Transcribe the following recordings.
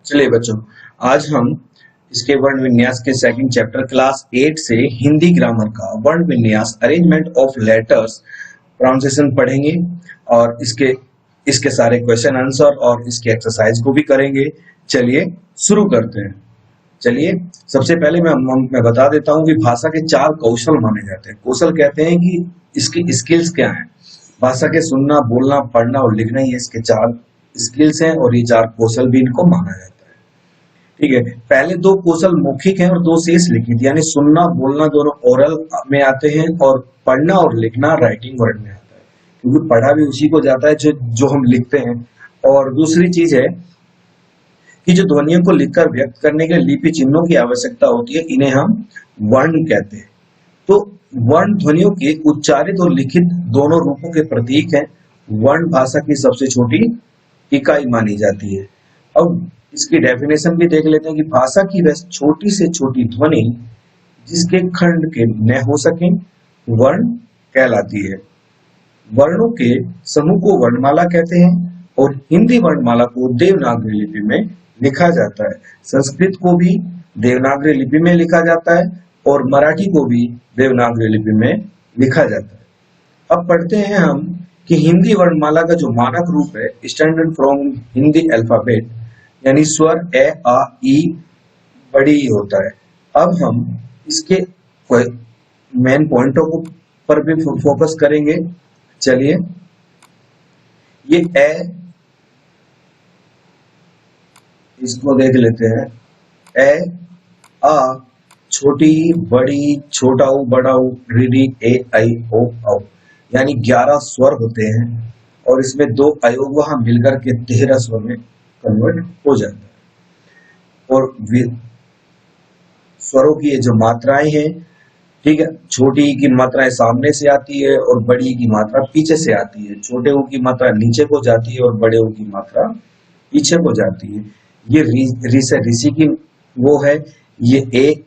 चलिए बच्चों, आज हम इसके वर्ण विन्यास के सेकंड चैप्टर क्लास 8 से हिंदी ग्रामर का वर्ण विन्यास अरेंजमेंट ऑफ लेटर्स प्रोनाउंसिएशन पढ़ेंगे और इसके इसके सारे क्वेश्चन आंसर और इसके एक्सरसाइज को भी करेंगे। चलिए शुरू करते हैं। चलिए सबसे पहले मैं बता देता हूं कि भाषा के 4 कौशल माने जाते हैं। कौशल कहते हैं कि इसकी स्किल्स क्या हैं। भाषा के सुनना, बोलना, पढ़ना और लिखना, ये इसके 4 स्किल्स हैं और ये 4 कौशल भी इनको माना जाता है। ठीक है, पहले 2 कौशल मौखिक हैं और 2 शेष लिखित, यानी सुनना बोलना दोनों ओरल में आते हैं और पढ़ना और लिखना राइटिंग वर्ड में आता है, क्योंकि पढ़ा भी उसी को जाता है जो हम लिखते हैं। और दूसरी चीज है कि जो ध्वनियों को लिखकर व्यक्त करने के लिए लिपि चिन्हों की आवश्यकता होती है, इन्हें हम वर्ण कहते हैं। तो वर्ण ध्वनियों के उच्चारित और लिखित दोनों रूपों के प्रतीक हैं। वर्ण भाषा की सबसे छोटी इकाई मानी जाती है। अब इसकी डेफिनेशन भी देख लेते हैं कि भाषा की वह छोटी से छोटी ध्वनि जिसके खंड के न हो सके वर्ण कहलाती है। वर्णों के समूह को वर्णमाला कहते हैं और हिंदी वर्णमाला को देवनागरी लिपि में लिखा जाता है। संस्कृत को भी देवनागरी लिपि में लिखा जाता है और मराठी को भी देवनागरी लिपि में लिखा जाता है। अब पढ़ते हैं हम कि हिंदी वर्णमाला का जो मानक रूप है, स्टैंडर्ड फ्रॉम हिंदी अल्फाबेट, यानी स्वर ए आ ई बड़ी ई होता है। अब हम इसके मेन पॉइंटों को पर भी फोकस करेंगे। चलिए, ये ए, इसको देख लेते हैं। ए आ, छोटी बड़ी, छोटा ऊ, बड़ा ऊ, री, ए आई ओ औ, यानी 11 स्वर होते हैं और इसमें 2 अयोग वहां मिलकर के 13 स्वर में कन्वर्ट हो जाता है। और स्वरों की ये जो मात्राएं हैं, ठीक है, छोटी ई की मात्राएं सामने से आती है और बड़ी ई की मात्रा पीछे से आती है। छोटे ऊ की मात्रा नीचे को जाती है और बड़े ऊ की मात्रा पीछे को जाती है। ये री से ऋषि की वो है। ये ए,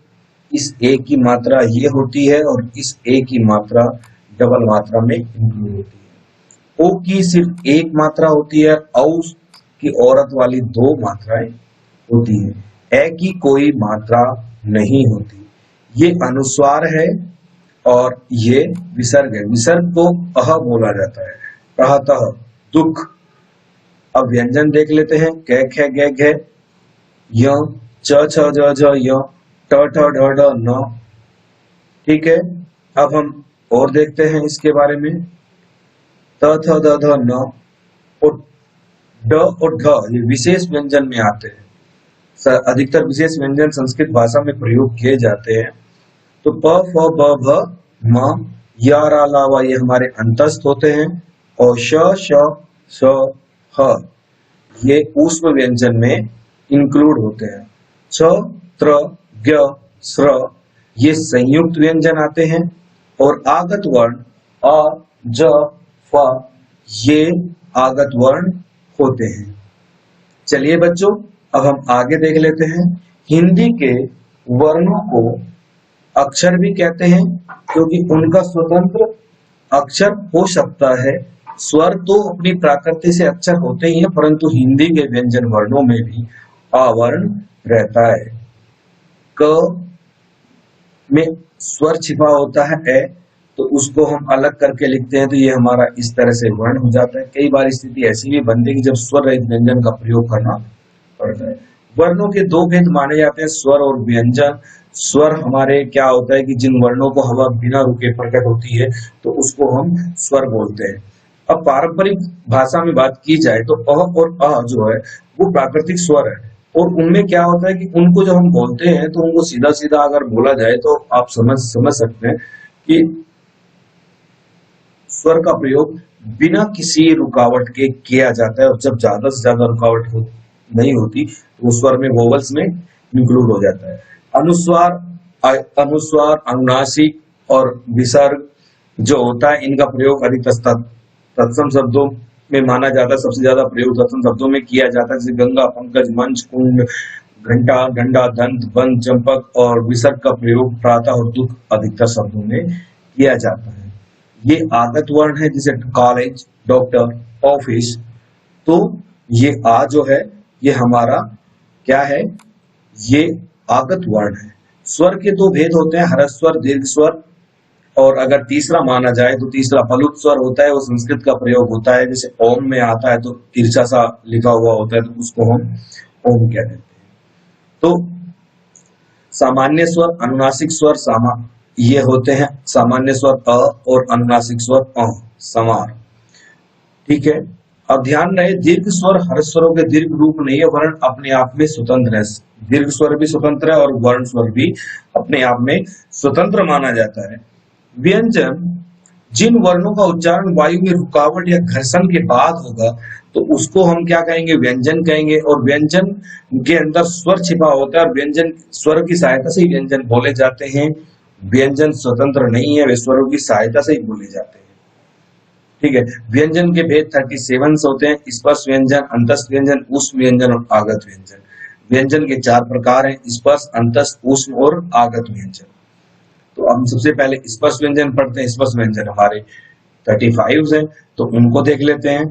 इस ए की मात्रा ये होती है और इस ए की मात्रा डबल मात्रा में इंक्लूड होती है। ओ की सिर्फ एक मात्रा होती है, औ की औरत वाली 2 मात्राएं होती है। ए की कोई मात्रा नहीं होती। ये अनुस्वार है और ये विसर्ग है। विसर्ग को अह बोला जाता है। प्रहतः, दुख। अब व्यंजन देख लेते हैं। कै खे गे घे, य, च छ ज झ य, ट ठ ढ ढ न। ठीक है, अब हम और देखते हैं इसके बारे में। त थ द ध न और ड और ढ, ये विशेष व्यंजन में आते हैं। अधिकतर विशेष व्यंजन संस्कृत भाषा में प्रयोग किए जाते हैं। तो प फ ब भ म या रा ला वा, ये हमारे अंतस्थ होते हैं और श श स ह, ये ऊष्म व्यंजन में इंक्लूड होते हैं। छ त्र ज्ञ स्र, ये संयुक्त व्यंजन आते हैं और आगत वर्ण अ ज फ, ये आगत वर्ण होते हैं। चलिए बच्चों, अब हम आगे देख लेते हैं। हिंदी के वर्णों को अक्षर भी कहते हैं क्योंकि उनका स्वतंत्र अक्षर हो सकता है। स्वर तो अपनी प्रकृति से अक्षर होते ही हैं, परंतु हिंदी के व्यंजन वर्णों में भी आवर्ण रहता है। क में स्वर छिपा होता है ए, तो उसको हम अलग करके लिखते हैं तो ये हमारा इस तरह से वर्ण हो जाता है। कई बार स्थिति ऐसी भी बनती है कि जब स्वर रहित व्यंजन का प्रयोग करना पड़ता है। वर्णों के 2 भेद माने जाते हैं, स्वर और व्यंजन। स्वर हमारे क्या होता है कि जिन वर्णों को हवा बिना रुके प्रकट होती है तो उसको हम स्वर बोलते हैं। अब पारंपरिक भाषा में बात की जाए तो अ और अ जो है वो प्राकृतिक स्वर है और उनमें क्या होता है कि उनको जब हम बोलते हैं तो उनको सीधा सीधा अगर बोला जाए तो आप समझ सकते हैं कि स्वर का प्रयोग बिना किसी रुकावट के किया जाता है और जब ज्यादा से ज्यादा रुकावट नहीं होती तो वो स्वर में वोवल्स में इंक्लूड हो जाता है। अनुस्वार, अनुनासिक और विसर्ग जो होता है, इनका प्रयोग अधिकतर तत्सम शब्दों में माना जाता है। सबसे ज्यादा प्रयोग तत्सम शब्दों में किया जाता है, जैसे गंगा, पंकज, मंच, कुंड, घंटा, डंडा, दंत, बंद, चंपक। और विसर्ग का प्रयोग प्रातः और दुख अधिकतर शब्दों में किया जाता है। ये आगत वर्ण है, जैसे कॉलेज, डॉक्टर, ऑफिस। तो ये आ जो है ये हमारा क्या है? ये आगत वर्ण है। स्वर के दो भेद होते हैं, ह्रस्व स्वर, दीर्घ स्वर। और अगर तीसरा माना जाए तो तीसरा प्लुत स्वर होता है, वो संस्कृत का प्रयोग होता है। जैसे ओम में आता है तो तिरछा सा लिखा हुआ होता है, तो उसको हम ओम कह देते हैं। तो सामान्य स्वर, अनुनासिक स्वर, ये होते हैं सामान्य स्वर अ और अनुनासिक स्वर अ, समार। ठीक है। अब ध्यान रहे, दीर्घ स्वर ह्रस्व स्वरों के दीर्घ रूप नहीं है, वर्ण अपने आप में स्वतंत्र है। दीर्घ स्वर भी स्वतंत्र है और वर्ण स्वर भी अपने आप में स्वतंत्र माना जाता है। व्यंजन, जिन वर्णों का उच्चारण वायु में रुकावट या घर्षण के बाद होगा तो उसको हम क्या कहेंगे? व्यंजन कहेंगे। और व्यंजन के अंदर स्वर छिपा होता है और व्यंजन स्वर की सहायता से ही व्यंजन बोले जाते हैं। व्यंजन स्वतंत्र नहीं है, वे स्वरों की सहायता से ही बोले जाते हैं। ठीक है। व्यंजन के भेद 37 होते हैं, स्पर्श व्यंजन, अंतस्थ व्यंजन, ऊष्म व्यंजन और आगत व्यंजन। व्यंजन के 4 प्रकार हैं, स्पर्श, अंतस्थ, ऊष्म और आगत व्यंजन। तो हम सबसे पहले स्पर्श व्यंजन पढ़ते हैं। स्पर्श व्यंजन हमारे 35 हैं, तो उनको देख लेते हैं।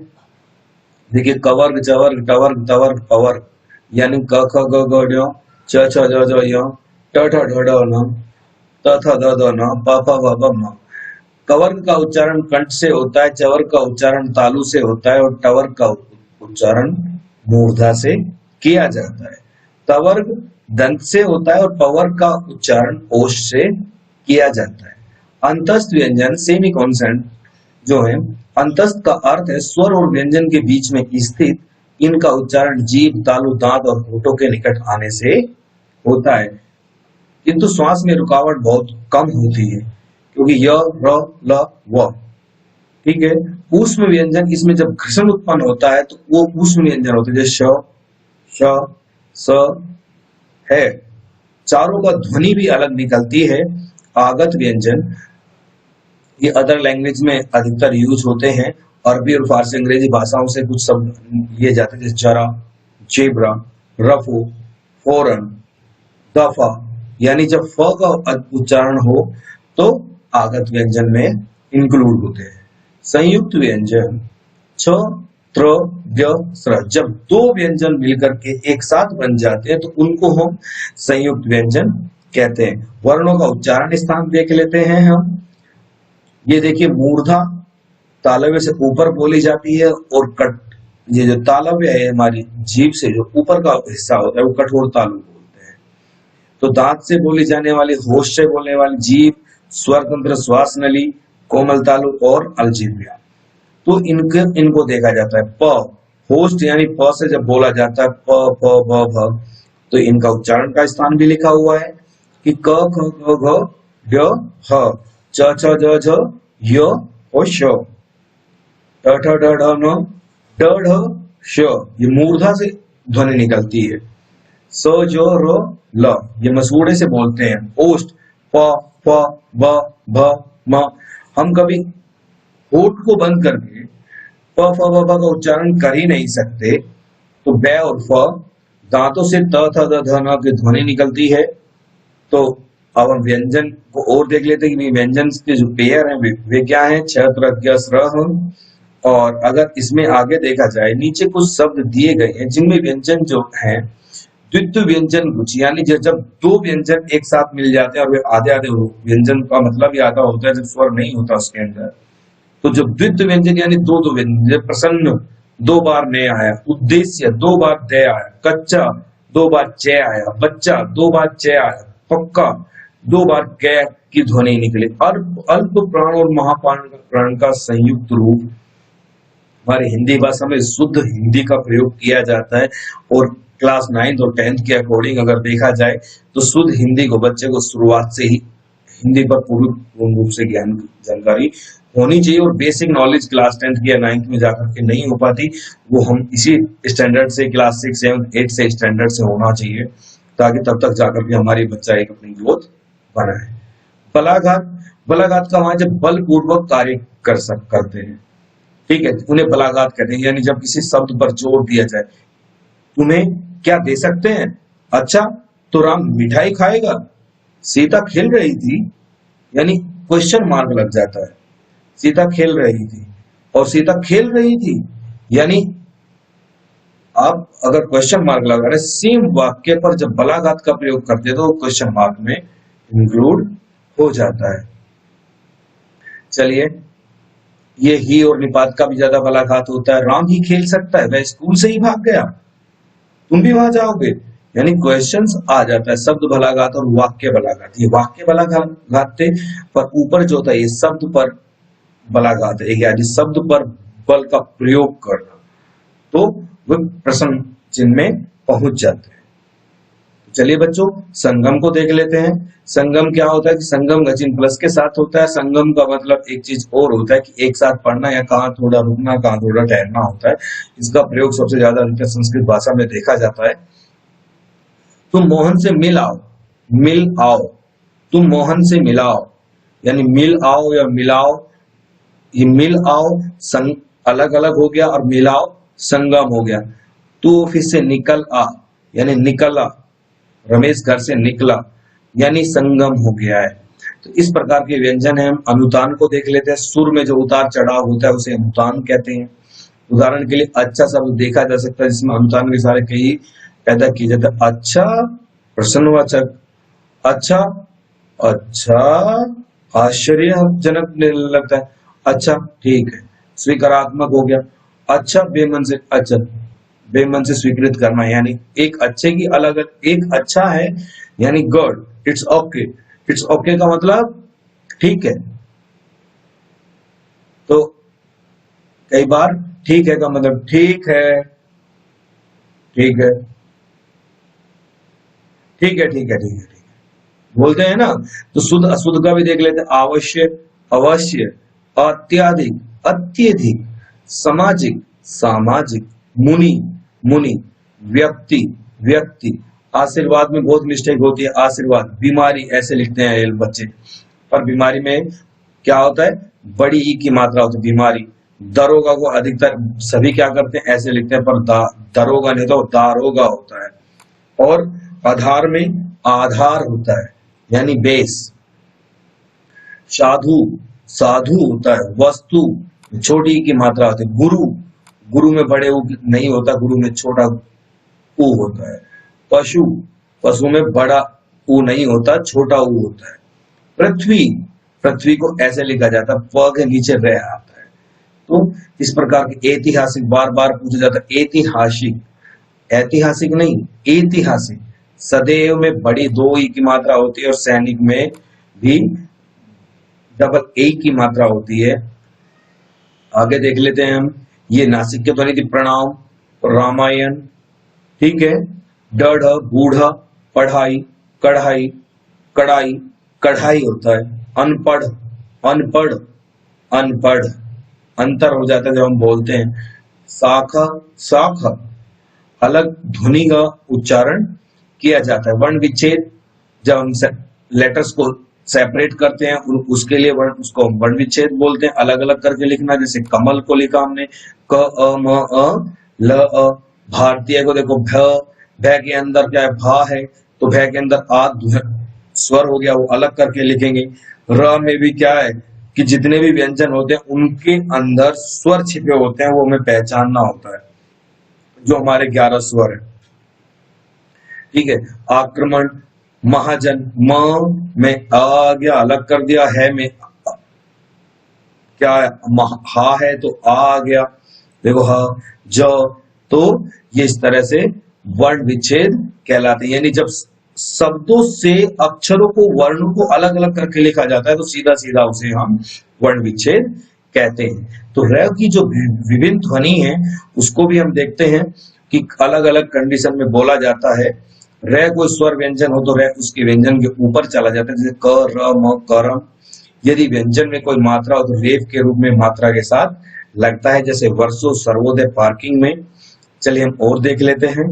देखिए, कवर्ग, चवर्ग, टवर्ग, तवर्ग, पवर्ग, यानी क ख ग घ ङ च छ ज झ य ट ठ ढ ढ न त थ द ध न प फ ब भ म। कवर्ग का उच्चारण कंठ से होता है, चवर्ग का उच्चारण तालु से होता है और टवर्ग का उच्चारण मूर्धा से किया जाता है। तवर्ग दंत से होता है और पवर्ग का उच्चारण ओष्ठ से किया जाता है। अंतस्थ व्यंजन, सेमी कॉन्सेंट जो है, अंतस्थ का अर्थ है स्वर और व्यंजन के बीच में स्थित। इनका उच्चारण जीभ, तालु, दांत और होठों के निकट आने से होता है, किंतु श्वास में रुकावट बहुत कम होती है, क्योंकि य, र, ल, व। ठीक है। ऊष्म व्यंजन, इसमें जब घर्षण उत्पन्न होता है तो वो ऊष्म व्यंजन होते हैं, जैसे श, श, स है। चारों का ध्वनि भी अलग निकलती है। आगत व्यंजन, ये अदर लैंग्वेज में अधिकतर यूज होते हैं। अरबी और फारसी, अंग्रेजी भाषाओं से कुछ शब्द लिए जाते हैं, जैसे जरा, जेब्रा, रफू, फौरन, दफा। यानी जब फ का उच्चारण हो तो आगत व्यंजन में इंक्लूड होते हैं। संयुक्त व्यंजन, छ, त्र, व्य, स्र, जब दो व्यंजन मिलकर के एक साथ बन जाते हैं तो उनको हम संयुक्त व्यंजन कहते हैं। वर्णों का उच्चारण स्थान देख लेते हैं हम। ये देखिए, मूर्धा तालव्य से ऊपर बोली जाती है और ये जो तालव्य है हमारी जीभ से जो ऊपर का हिस्सा होता है वो कठोर तालु बोलते हैं। तो दांत से बोली जाने वाली, होश से बोलने वाली जीभ, स्वर तंत्र, श्वास नली, कोमल तालु और अलजीभिया। तो इनको देखा जाता है। प, होस्ट यानी प से जब बोला जाता है प, प, भ, भ, तो इनका उच्चारण का स्थान भी लिखा हुआ है कि क, ख, ग, घ, ढ, ह, च, छ, ज, झ, य और श, ट, ठ, ड, ढ, न, ड, ढ, श, ये मूर्धा से ध्वनि निकलती है। स, ज, र, ल, ये मसूड़े से बोलते हैं। ओष्ठ, प, फ, ब, भ, म। हम कभी होठ को बंद करके प, फ, ब, भ का उच्चारण कर ही नहीं सकते, तो ब और फ दांतों से त, थ, द, ध, न की ध्वनि निकलती है। तो अब हम व्यंजन को और देख लेते हैं कि व्यंजन के जो पेयर हैं वे क्या हैं? छ, त्र, ज्ञ, स्र, ह। और अगर इसमें आगे देखा जाए, नीचे कुछ शब्द दिए गए हैं जिनमें व्यंजन जो है द्वित्व व्यंजन गुच्छ, यानी जब दो व्यंजन एक साथ मिल जाते हैं और वे आधे आधे हो, व्यंजन का मतलब ही आधा होता है जब स्वर नहीं होता उसके अंदर। तो जब द्वित्व व्यंजन यानी दो दो व्यंजन, प्रसन्न 2 बार ने आया, उद्देश्य 2 बार दे आया, कच्चा 2 बार चे आया, बच्चा 2 बार चे आया, पक्का 2 बार कै की ध्वनि निकले। अल्प प्राण और महाप्राण का संयुक्त रूप हमारी हिंदी भाषा में शुद्ध हिंदी का प्रयोग किया जाता है। और क्लास 9th और 10th के अकॉर्डिंग अगर देखा जाए तो शुद्ध हिंदी को बच्चे को शुरुआत से ही हिंदी पर पूर्ण रूप से ज्ञान जानकारी होनी चाहिए। और बेसिक नॉलेज क्लास 10th या 9th में जाकर के नहीं हो पाती, वो हम इसी स्टैंडर्ड से क्लास 6, 7, 8 से स्टैंडर्ड से होना चाहिए, ताकि तब तक जाकर के हमारी बच्चा एक अपनी ग्रोथ बनाए। बलाघात का वहां जब बलपूर्वक कार्य करते हैं, ठीक है, उन्हें बलाघात कहते हैं। यानी जब किसी शब्द पर जोर दिया जाए, तुम्हें क्या दे सकते हैं? अच्छा, तो राम मिठाई खाएगा? सीता खेल रही थी, यानी क्वेश्चन मार्क लग जाता है। सीता खेल रही थी और सीता खेल रही थी, यानी आप अगर क्वेश्चन मार्क लगा रहे सेम वाक्य पर जब बलाघात का प्रयोग करते हैं तो क्वेश्चन मार्क में इंक्लूड हो जाता है। चलिए, ये ही और निपात का भी ज्यादा बलाघात होता है। राम ही खेल सकता है, वह स्कूल से ही भाग गया, तुम भी वहां जाओगे। यानी क्वेश्चंस आ जाता है शब्द बलाघात और वाक्य बलाघात। ये वाक्य बलाघात थे, पर ऊपर जो था ये शब्द पर बलाघात है, यानी शब्द पर बल का प्रयोग करना, तो वे प्रश्न चिन्ह में पहुंच जाते हैं। चलिए बच्चों, संगम को देख लेते हैं। संगम क्या होता है कि संगम गचिन प्लस के साथ होता है। संगम का मतलब एक चीज और होता है कि एक साथ पढ़ना या कहाँ थोड़ा रुकना, कहाँ थोड़ा ठहरना होता है। इसका प्रयोग सबसे ज्यादा संस्कृत भाषा में देखा जाता है। तुम मोहन से मिल आओ, मिल आओ, तुम मोहन से मिलाओ, यानी मिल आओ या मिलाओ। ये मिल आओ अलग अलग हो गया और मिलाओ संगम हो गया। तू ऑफिस से निकल आ, यानी निकला, रमेश घर से निकला, यानी संगम हो गया है। तो इस प्रकार के व्यंजन है। हम अनुतान को देख लेते हैं। सुर में जो उतार चढ़ाव होता है उसे अनुतान कहते हैं। उदाहरण के लिए अच्छा शब्द देखा जा सकता है जिसमें अनुतान के सारे कई पैदा किए जाते हैं। अच्छा प्रश्नवाचक, अच्छा, अच्छा आश्चर्यजनक लगता है, अच्छा ठीक है, स्वीकारात्मक हो गया। अच्छा बेमन से, अच्छा बेमन से स्वीकृत करना, यानी एक अच्छे की अलग, एक अच्छा है यानी good, it's okay. It's okay का मतलब ठीक है। तो कई बार ठीक है का मतलब ठीक है, ठीक है, ठीक है, ठीक है, ठीक है, ठीक है बोलते हैं ना। तो शुद्ध अशुद्ध का भी देख लेते हैं। आवश्य, अवश्य, अत्याधिक, अत्यधिक, सामाजिक, सामाजिक, मुनि, मुनि, व्यक्ति, व्यक्ति। आशीर्वाद में बहुत मिस्टेक होती है। आशीर्वाद, बीमारी ऐसे लिखते हैं ये बच्चे, पर बीमारी में क्या होता है, बड़ी ई की मात्रा होती है बीमारी। दरोगा को अधिकतर सभी क्या करते हैं, ऐसे लिखते हैं, पर दरोगा नहीं तो दारोगा होता है। और आधार में आधार होता है, यानी बेस। साधु, साधु होता है। वस्तु, छोटी की मात्रा होती है। गुरु, गुरु में बड़े ऊ नहीं होता, गुरु में छोटा ऊ होता है। पशु, पशु में बड़ा ऊ नहीं होता, छोटा ऊ होता है। पृथ्वी, पृथ्वी को ऐसे लिखा जाता है, प के नीचे रह आता है। तो इस प्रकार के ऐतिहासिक बार बार पूछा जाता है। ऐतिहासिक, ऐतिहासिक नहीं, ऐतिहासिक। सदैव में बड़ी दो ई की मात्रा होती है और सैनिक में भी डबल ए की मात्रा होती है। आगे देख लेते हैं हम। ये नासिक के ध्वनि थी। प्रणाम, रामायण, ठीक है। डढ़, बूढ़ा, पढ़ाई, कढ़ाई, कढ़ाई, कढ़ाई होता है। अनपढ़, अनपढ़, अनपढ़, अंतर हो जाता है जब हम बोलते हैं। शाखा, शाखा, अलग ध्वनि का उच्चारण किया जाता है। वर्ण विच्छेद, जब हम लेटर्स को सेपरेट करते हैं उसके लिए वर्ण, उसको वर्ण विच्छेद बोलते हैं। अलग अलग करके लिखना, जैसे कमल को लिखा हमने क अ म अ ल अ। भारतीय को देखो भ, भ के अंदर क्या है, भा है, तो भ के अंदर आ स्वर हो गया, वो अलग करके लिखेंगे। र में भी क्या है कि जितने भी व्यंजन होते हैं उनके अंदर स्वर छिपे होते हैं, वो हमें पहचानना होता है, जो हमारे 11 स्वर है, ठीक है। आक्रमण, महाजन, म में आ गया, अलग कर दिया, है में क्या है, हा है तो आ गया, देखो ह ज। तो ये इस तरह से वर्ण विच्छेद कहलाते हैं। यानी जब शब्दों से अक्षरों को, वर्णों को अलग अलग करके लिखा जाता है तो सीधा सीधा उसे हम वर्ण विच्छेद कहते हैं। तो र की जो विभिन्न ध्वनि है उसको भी हम देखते हैं कि अलग अलग कंडीशन में बोला जाता है। र कोई स्वर व्यंजन हो तो र उसके व्यंजन के ऊपर चला जाता है, जैसे क, र, म, करम। यदि व्यंजन में कोई मात्रा हो तो रेफ के रूप में मात्रा के साथ लगता है, जैसे वर्षो, सर्वोदय, पार्किंग में। चलिए हम और देख लेते हैं।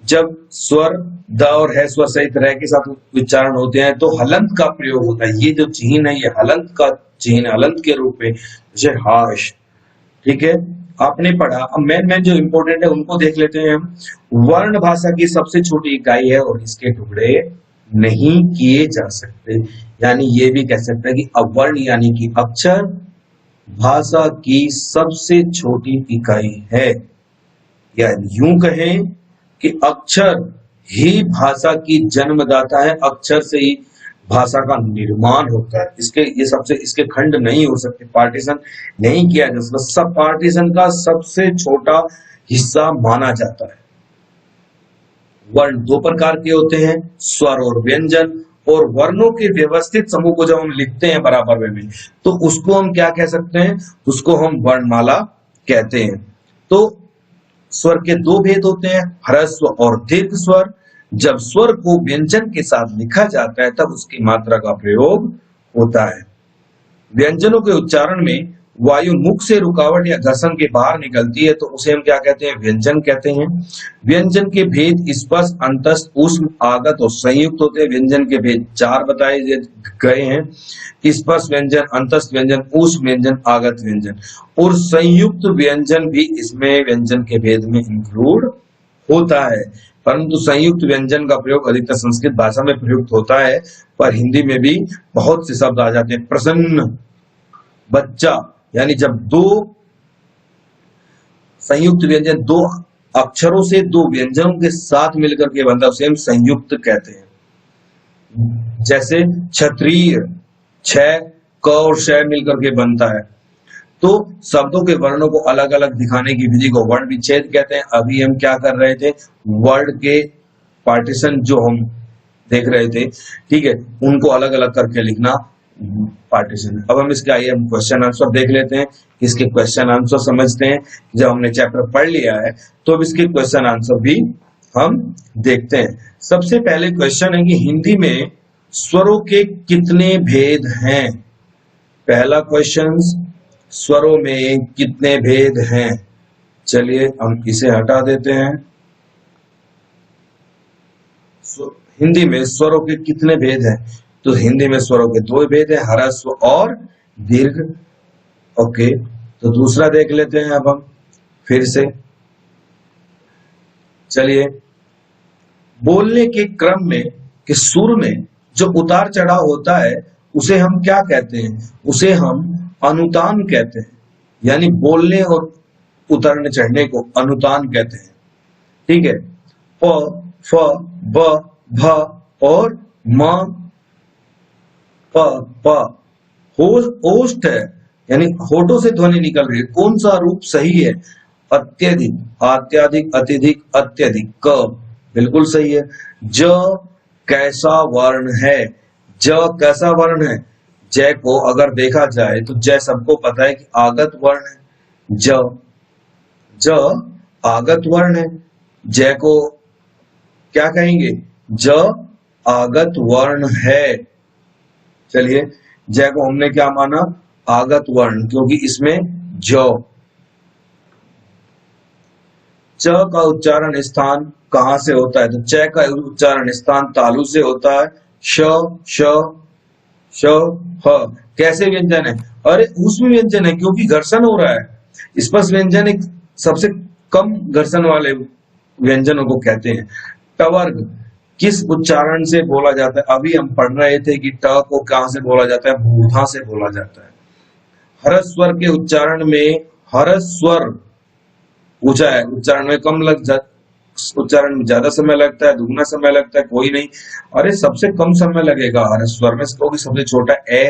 जब स्वर द और है स्वर सहित रह के साथ उच्चारण होते हैं तो हलंत का प्रयोग होता है। ये जो चिन्ह है ये हलंत का चिन्ह, हलंत के रूप में, जैसे हाश, ठीक है, आपने पढ़ा। अब मेन जो इंपॉर्टेंट है उनको देख लेते हैं हम। वर्ण भाषा की सबसे छोटी इकाई है और इसके टुकड़े नहीं किए जा सकते। यानी ये भी कह सकते हैं कि अवर्ण यानी कि अक्षर भाषा की सबसे छोटी इकाई है। या यूं कहें कि अक्षर ही भाषा की जन्मदाता है, अक्षर से ही भाषा का निर्माण होता है। इसके खंड नहीं हो सकते, पार्टीशन नहीं किया जा सकता, सब पार्टीशन का सबसे छोटा हिस्सा माना जाता है। वर्ण दो प्रकार के होते हैं, स्वर और व्यंजन, और वर्णों के व्यवस्थित समूह को जब हम लिखते हैं बराबर में तो उसको हम क्या कह सकते हैं, उसको हम वर्णमाला कहते हैं। तो स्वर के दो भेद होते हैं, ह्रस्व और दीर्घ स्वर। जब स्वर को व्यंजन के साथ लिखा जाता है तब उसकी मात्रा का प्रयोग होता है। व्यंजनों के उच्चारण में वायु मुख से रुकावट या घर्षण के बाहर निकलती है तो उसे हम क्या कहते हैं, व्यंजन कहते हैं। व्यंजन के भेद स्पष्ट, अंतस्थ, ऊष्म, आगत और संयुक्त होते हैं। व्यंजन के भेद 4 बताए गए हैं, स्पष्ट व्यंजन, अंतस्थ व्यंजन, ऊष्म व्यंजन, आगत व्यंजन, और संयुक्त व्यंजन भी इसमें व्यंजन के भेद में इंक्लूड होता है। परंतु संयुक्त व्यंजन का प्रयोग अधिकतर संस्कृत भाषा में प्रयुक्त होता है, पर हिंदी में भी बहुत से शब्द आ जाते हैं। प्रसन्न, बच्चा, यानी जब दो संयुक्त व्यंजन दो अक्षरों से दो व्यंजनों के साथ मिलकर के बनता है उसे हम संयुक्त कहते हैं। जैसे क्षत्रिय, छ, क और श मिलकर के बनता है। तो शब्दों के वर्णों को अलग अलग दिखाने की विधि को वर्ण विच्छेद कहते हैं। अभी हम क्या कर रहे थे, वर्ड के पार्टीशन जो हम देख रहे थे, ठीक है, उनको अलग अलग करके लिखना पार्टीशन। अब हम इसके आइए हम क्वेश्चन आंसर देख लेते हैं, इसके क्वेश्चन आंसर समझते हैं। जब हमने चैप्टर पढ़ लिया है तो अब इसके क्वेश्चन आंसर भी हम देखते हैं। सबसे पहले क्वेश्चन है कि हिंदी में स्वरों के कितने भेद हैं। पहला क्वेश्चन, स्वरों में कितने भेद हैं। चलिए हम इसे हटा देते हैं। हिंदी में स्वरों के कितने भेद हैं, तो हिंदी में स्वरों के 2 भेद हैं, ह्रस्व और दीर्घ। ओके, तो दूसरा देख लेते हैं अब हम फिर से। चलिए, बोलने के क्रम में कि सुर में जो उतार चढ़ाव होता है उसे हम क्या कहते हैं, उसे हम अनुतान कहते हैं। यानी बोलने और उतरने चढ़ने को अनुतान कहते हैं। ठीक है, प, फ, ब, भ और म, प, प ओष्ठ है, यानी होठों से ध्वनि निकल रही है। कौन सा रूप सही है, अत्यधिक, अत्याधिक, अत्यधिक, अत्यधिक। क बिल्कुल सही है। ज कैसा वर्ण है, ज कैसा वर्ण है। जय को अगर देखा जाए तो जय सबको पता है कि आगत वर्ण है। ज आगत वर्ण है। जय को क्या कहेंगे, ज आगत वर्ण है। चलिए, जय को हमने क्या माना, आगत वर्ण, क्योंकि इसमें ज। च का उच्चारण स्थान कहां से होता है, तो च का उच्चारण स्थान तालु से होता है। श, श, श, ह कैसे व्यंजन है, अरे ऊष्म व्यंजन है क्योंकि घर्षण हो रहा है। स्पष्ट व्यंजन एक सबसे कम घर्षण वाले व्यंजनों को कहते हैं। टवर्ग किस उच्चारण से बोला जाता है, अभी हम पढ़ रहे थे कि ट को कहां से बोला जाता है, मूर्धा से बोला जाता है। हरस स्वर के उच्चारण में, हरस स्वर पूछा है, उच्चारण में कम उच्चारण में ज्यादा समय लगता है, दुगना समय लगता है, कोई नहीं। अरे सबसे कम समय लगेगा हरस स्वर में, क्योंकि सबसे छोटा ए,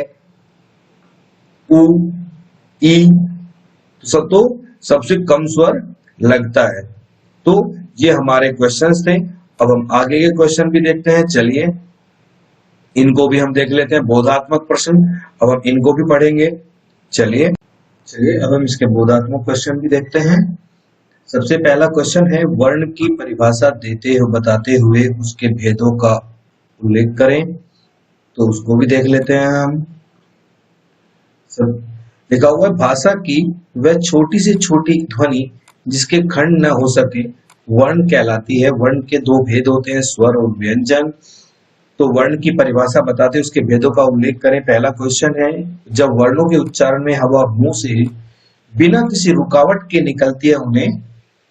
उ, ई, तो सबसे कम स्वर लगता है। तो ये हमारे क्वेश्चंस थे। अब हम आगे के क्वेश्चन भी देखते हैं। चलिए, इनको भी हम देख लेते हैं, बोधात्मक प्रश्न। अब हम इनको भी पढ़ेंगे। चलिए अब हम इसके बोधात्मक क्वेश्चन भी देखते हैं। सबसे पहला क्वेश्चन है, वर्ण की परिभाषा बताते हुए उसके भेदों का उल्लेख करें। तो उसको भी देख लेते हैं हम। सब लिखा हुआ है, भाषा की वह छोटी से छोटी ध्वनि जिसके खंड न हो सके वर्ण कहलाती है। वर्ण के 2 भेद होते हैं, स्वर और व्यंजन। तो वर्ण की परिभाषा बताते उसके भेदों का उल्लेख करें। पहला क्वेश्चन है, जब वर्णों के उच्चारण में हवा मुंह से बिना किसी रुकावट के निकलती है उन्हें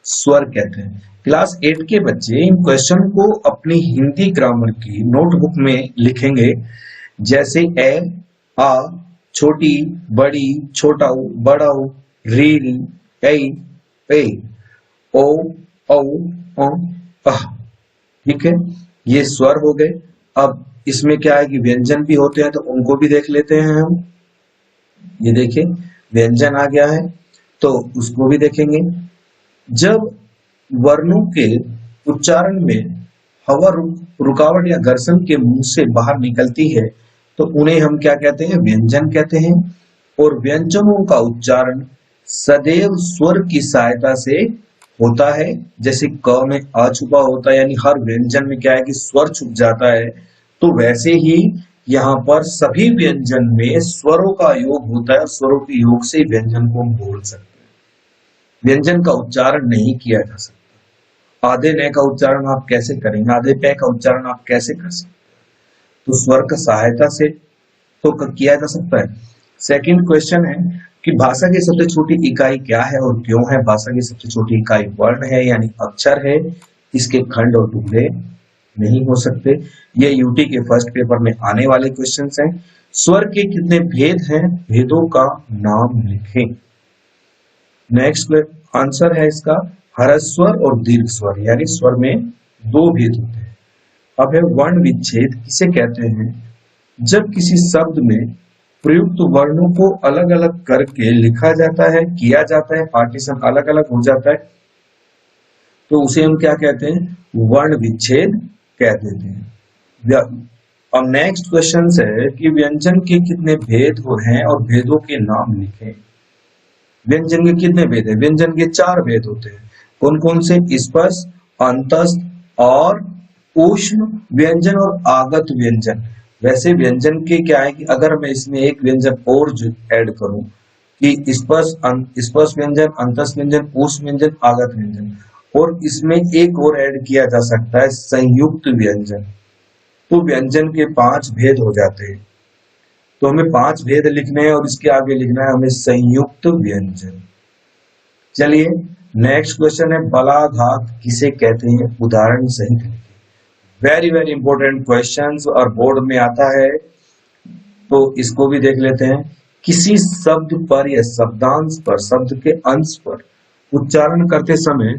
स्वर कहते हैं। क्लास 8 के बच्चे इन क्वेश्चन को अपनी हिंदी ग्रामर की नोटबुक में लिखेंगे, जैसे ए, आ, छोटी, बड़ी, छोटा, बड़ा, रील, ए, पे, ओ, औ, औ, अह। ठीक है, ये स्वर हो गए। अब इसमें क्या है कि व्यंजन भी होते हैं, तो उनको भी देख लेते हैं हम। ये देखिए, व्यंजन आ गया है, तो उसको भी देखेंगे। जब वर्णों के उच्चारण में हवा रुकावट या घर्षण के मुंह से बाहर निकलती है, तो उन्हें हम क्या कहते हैं? व्यंजन कहते हैं। और व्यंजनों का उच्चारण सदैव स्वर की सहायता से होता है। जैसे क में अ छुपा होता है, यानी हर व्यंजन में क्या है कि स्वर छुप जाता है, तो वैसे ही यहाँ पर सभी व्यंजन में स्वरों का योग होता है, और स्वरों के योग से व्यंजन को हम बोल सकते हैं। व्यंजन का उच्चारण नहीं किया जा सकता। आधे न का उच्चारण आप कैसे करेंगे? आधे पे का उच्चारण आप कैसे कर सकते हैं? तो स्वर का सहायता से तो किया जा सकता है। सेकंड क्वेश्चन है कि भाषा की सबसे छोटी इकाई क्या है और क्यों है? भाषा की सबसे छोटी इकाई वर्ण है, यानी अक्षर है। इसके खंड और टुकड़े नहीं हो सकते। ये यूटी के फर्स्ट पेपर में आने वाले क्वेश्चंस हैं। स्वर के कितने भेद हैं? भेदों का नाम लिखें। नेक्स्ट आंसर है इसका ह्रस्वर और दीर्घ स्वर, यानी स्वर में दो भेद होते हैं। अब है वर्ण विच्छेद, किसे कहते हैं? जब किसी शब्द में प्रयुक्त वर्णों को अलग अलग करके लिखा जाता है, किया जाता है, पार्टीशन अलग अलग हो जाता है, तो उसे हम क्या कहते हैं? वर्ण विच्छेद कह देते हैं। अब नेक्स्ट क्वेश्चन है कि व्यंजन के कितने भेद हैं और भेदों के नाम लिखें। व्यंजन के कितने भेद हैं? व्यंजन के 4 भेद होते हैं। कौन कौन से? स्पष्ट, अंतस्थ और ऊष्म व्यंजन और आगत व्यंजन। वैसे व्यंजन के क्या है कि अगर मैं इसमें एक व्यंजन और ऐड करूं कि स्पष्ट व्यंजन, अंतस्थ व्यंजन, ऊष्म व्यंजन, आगत व्यंजन, और इसमें एक और ऐड किया जा सकता है संयुक्त व्यंजन, तो व्यंजन के 5 भेद हो जाते हैं। तो हमें 5 भेद लिखने हैं और इसके आगे लिखना है हमें संयुक्त व्यंजन। चलिए नेक्स्ट क्वेश्चन है बलाघात किसे कहते हैं? उदाहरण सहित लिखें। वेरी वेरी इंपॉर्टेंट क्वेश्चंस और बोर्ड में आता है, तो इसको भी देख लेते हैं। किसी शब्द पर या शब्दांश पर, शब्द के अंश पर उच्चारण करते समय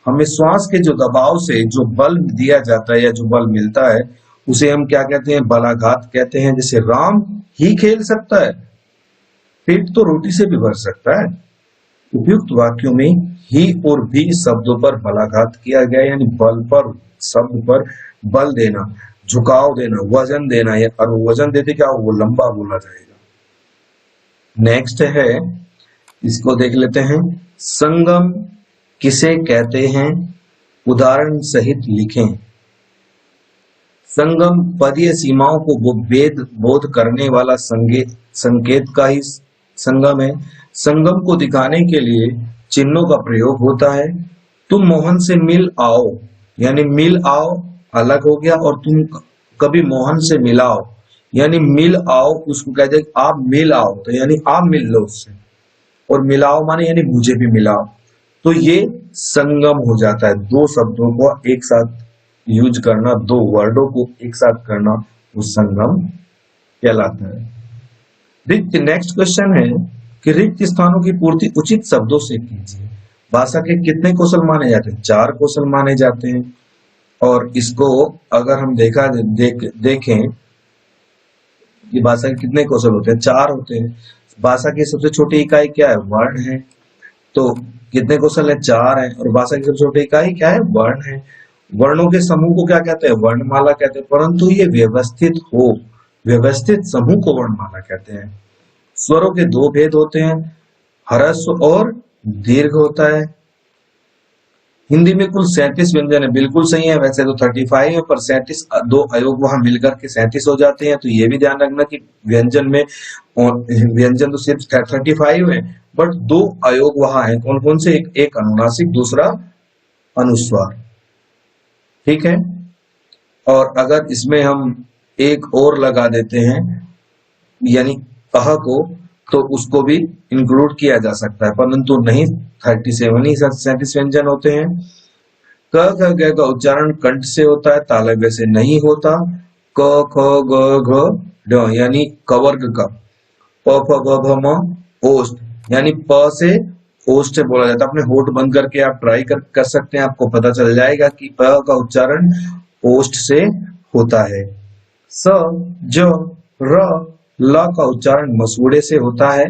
हमें श्वास के जो दबाव से जो बल दिया जाता है या जो बल मिलता है, उसे हम क्या कहते हैं? बलाघात कहते हैं। जैसे राम ही खेल सकता है, पेट तो रोटी से भी भर सकता है। उपयुक्त वाक्यों में ही और भी शब्दों पर बलाघात किया गया, यानी बल पर, शब्द पर बल देना, झुकाव देना, वजन देना, या और वजन देते क्या वो लंबा बोला जाएगा। नेक्स्ट है, इसको देख लेते हैं। संगम किसे कहते हैं? उदाहरण सहित लिखें। संगम पदीय सीमाओं को बोध करने वाला संकेत का ही संगम है। संगम को दिखाने के लिए चिन्हों का प्रयोग होता है। तुम मोहन से मिल आओ, यानी मिल आओ अलग हो गया, और तुम कभी मोहन से मिलाओ, यानी मिल आओ, उसको कहते हैं आप मिल आओ, तो यानी आप मिल लो उससे, और मिलाओ माने यानी मुझे भी मिलाओ। तो ये संगम हो जाता है। दो शब्दों को एक साथ यूज करना, दो वर्डों को एक साथ करना, वो संगम कहलाता है। रिक्त, नेक्स्ट क्वेश्चन है कि रिक्त स्थानों की पूर्ति उचित शब्दों से कीजिए। भाषा के कितने कौशल माने जाते हैं? 4 कौशल माने जाते हैं। और इसको अगर हम देखें कि भाषा के कितने कौशल होते हैं? 4 होते हैं। भाषा की सबसे छोटी इकाई क्या है? वर्ण है। तो कितने कौशल है? 4 है। और भाषा की सबसे छोटी इकाई क्या है? वर्ण है। वर्णों के समूह को क्या कहते हैं? वर्णमाला कहते हैं। परंतु ये व्यवस्थित समूह को वर्णमाला कहते हैं। स्वरों के 2 भेद होते हैं, ह्रस्व और दीर्घ होता है। हिंदी में कुल 37 व्यंजन है। बिल्कुल सही है, वैसे तो 35 है, पर 37 2 अयोग वहां मिलकर के 37 हो जाते हैं। तो ये भी ध्यान रखना कि व्यंजन तो सिर्फ 35 है, बट 2 अयोग वहां है। कौन कौन से? एक अनुनासिक, दूसरा अनुस्वार। ठीक है। और अगर इसमें हम एक और लगा देते हैं, यानी अह को, तो उसको भी इंक्लूड किया जा सकता है, परंतु नहीं, 37 ही 37 व्यंजन होते हैं। क ख ग का उच्चारण कंठ से होता है, तालव्य से नहीं होता। क ख ग घ ढ यानी कवर्ग का। प फ ब भ म ओष्ठ, यानी प से ओष्ठ से बोला जाता है। अपने होठ बंद करके आप ट्राई कर सकते हैं, आपको पता चल जाएगा कि प का उच्चारण ओष्ठ से होता है। स, ज, र, ल का उच्चारण मसूड़े से होता है।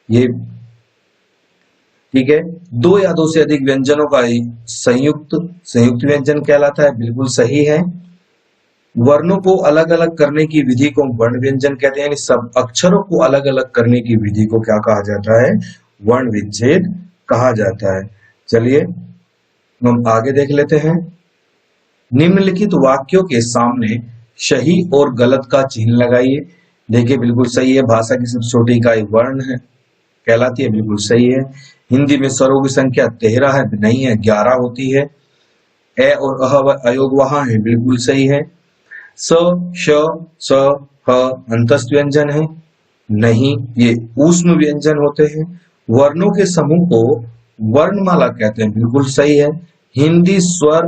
ये ठीक है। दो या दो से अधिक व्यंजनों का संयुक्त संयुक्त व्यंजन कहलाता है, बिल्कुल सही है। वर्णों को अलग अलग करने की विधि को वर्ण व्यंजन कहते हैं, यानी सब अक्षरों को अलग अलग करने की विधि को क्या कहा जाता है? वर्ण विच्छेद कहा जाता है। चलिए हम आगे देख लेते हैं। निम्नलिखित वाक्यों के सामने सही और गलत का चिन्ह लगाइए। देखिए बिल्कुल सही है, भाषा की सबसे छोटी इकाई वर्ण है कहलाती है, बिल्कुल सही है। हिंदी में स्वरों की संख्या 13 है, नहीं है 11 होती है। ए और अह अयोग वहां है, बिल्कुल सही है। स, श, स, ह अंतस्थ व्यंजन है, नहीं, ये ऊष्म व्यंजन होते हैं। वर्णों के समूह को वर्णमाला कहते हैं, बिल्कुल सही है। हिंदी स्वर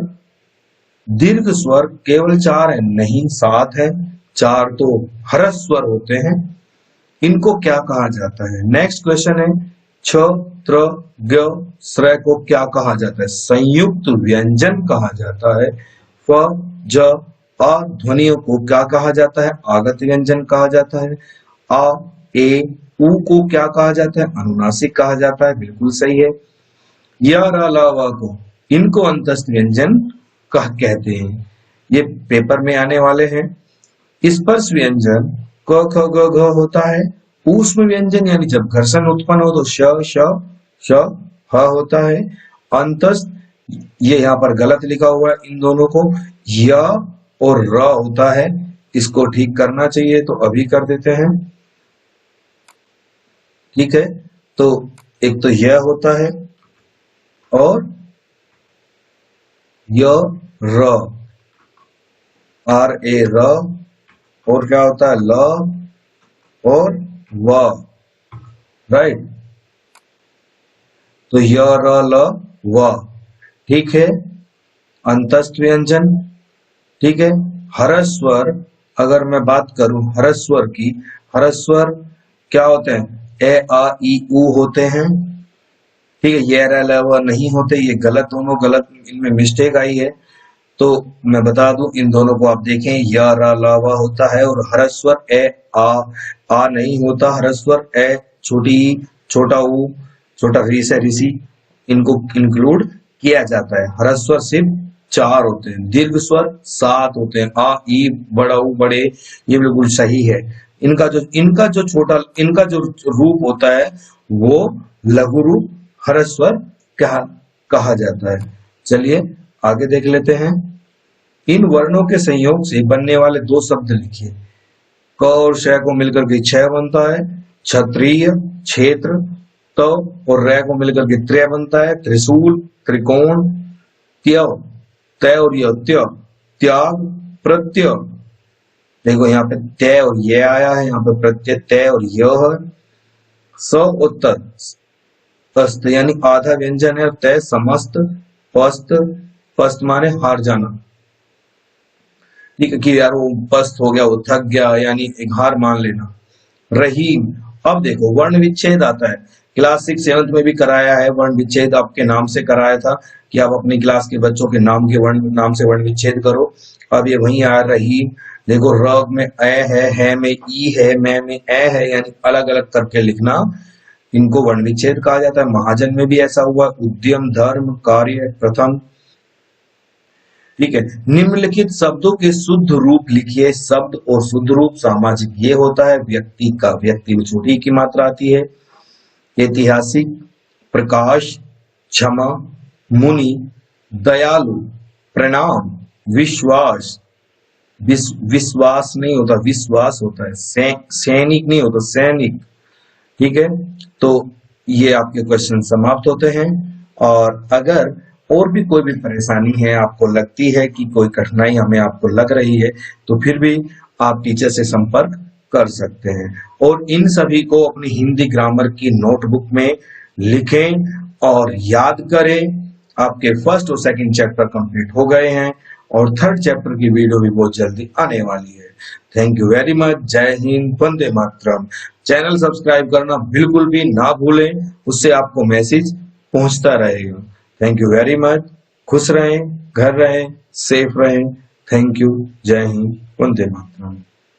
दीर्घ स्वर केवल 4 है, नहीं 7 है, 4 तो ह्रस्व स्वर होते हैं। इनको क्या कहा जाता है? नेक्स्ट क्वेश्चन है, छ, त्र, ग, श्र को क्या कहा जाता है? संयुक्त व्यंजन कहा जाता है। फ, ज, अ ध्वनियों को क्या कहा जाता है? आगत व्यंजन कहा जाता है। अ, ए, उ को क्या कहा जाता है? अनुनासिक कहा जाता है, बिल्कुल सही है। य, र, ल, व को इनको अंतस्थ व्यंजन कहते हैं। ये पेपर में आने वाले हैं। स्पर्श व्यंजन क, ख, ग, घ होता है। ऊष्म व्यंजन यानी जब घर्षण उत्पन्न हो तो श, श, श, ह होता है। अंतस्थ, ये यहाँ पर गलत लिखा हुआ है, इन दोनों को य और र होता है। इसको ठीक करना चाहिए तो अभी कर देते हैं। ठीक है, तो एक तो यह होता है और य, र, आर ए र, और क्या होता है? ल और व, राइट। तो य, र, ल, व, ठीक है। अंतस्थ व्यंजन, ठीक है। ह्रस्व स्वर, अगर मैं बात करूं ह्रस्व स्वर की, ह्रस्व स्वर क्या होते हैं? ए, आ, ई, उ होते हैं, ठीक है। ये, र, ल, व नहीं होते, ये गलत, दोनों गलत, इनमें मिस्टेक आई है। तो मैं बता दूं, इन दोनों को आप देखें, य, र, ल, व होता है और ह्रस्व स्वर ए, आ नहीं होता। ह्रस्व स्वर ए, छोटी ई, छोटा ऊ, छोटा री से ऋषि, इनको इंक्लूड किया जाता है। ह्रस्व स्वर सिर्फ 4 होते हैं, दीर्घ स्वर 7 होते हैं। आ, ई, बड़ा ऊ, बड़े, ये बिल्कुल सही है। इनका जो रूप होता है वो लघु रूप ह्रस्व स्वर कहा जाता है। चलिए आगे देख लेते हैं। इन वर्णों के संयोग से बनने वाले 2 शब्द लिखिए। क और श को मिलकर के क्षय बनता है, क्षत्रिय, क्षेत्र। त और र को मिलकर के त्रय बनता है, त्रिशूल, त्रिकोण। त्य, तय और य, त्य, त्याग, प्रत्यय। देखो यहाँ पे तय और ये आया है, यहाँ पे प्रत्यय तय और यह है। स और तस्त यानी आधा व्यंजन है। तय समस्त, पस्त, पस्त माने हार जाना, ठीक है, कि यार वो पस्त हो गया, वो थक गया, यानी एक हार मान लेना। रहीम, अब देखो वर्ण विच्छेद आता है, क्लास 6 7 में भी कराया है वर्ण विच्छेद, आपके नाम से कराया था कि आप अपनी क्लास के बच्चों के नाम से वर्ण विच्छेद करो। अब ये वही आ रहीम, देखो र में ए है में ई है, में ए है, यानी अलग अलग करके लिखना, इनको वर्ण विच्छेद कहा जाता है। महाजन में भी ऐसा हुआ। उद्यम, धर्म, कार्य, प्रथम, ठीक है। निम्नलिखित शब्दों के शुद्ध रूप लिखिए। शब्द और शुद्ध रूप सामाजिक ये होता है, व्यक्ति का, व्यक्ति में छोटी की मात्रा आती है। ऐतिहासिक, प्रकाश, क्षमा, मुनि, दयालु, प्रणाम, विश्वास, विश्वास नहीं होता, विश्वास होता है। सैनिक नहीं होता, सैनिक, ठीक है। तो ये आपके क्वेश्चन समाप्त होते हैं। और अगर और भी कोई भी परेशानी है, आपको लगती है कि कोई कठिनाई हमें आपको लग रही है, तो फिर भी आप टीचर से संपर्क कर सकते हैं। और इन सभी को अपनी हिंदी ग्रामर की नोटबुक में लिखें और याद करें। आपके फर्स्ट और सेकंड चैप्टर कंप्लीट हो गए हैं। और थर्ड चैप्टर की वीडियो भी बहुत जल्दी आने वाली है। Thank you very much. जय हिंद, वंदे मातरम। चैनल सब्सक्राइब करना बिल्कुल भी ना भूलें, उससे आपको मैसेज पहुंचता रहेगा। Thank you very much. खुश रहें, घर रहें, सेफ रहें। Thank you. जय हिंद, वंदे मातरम।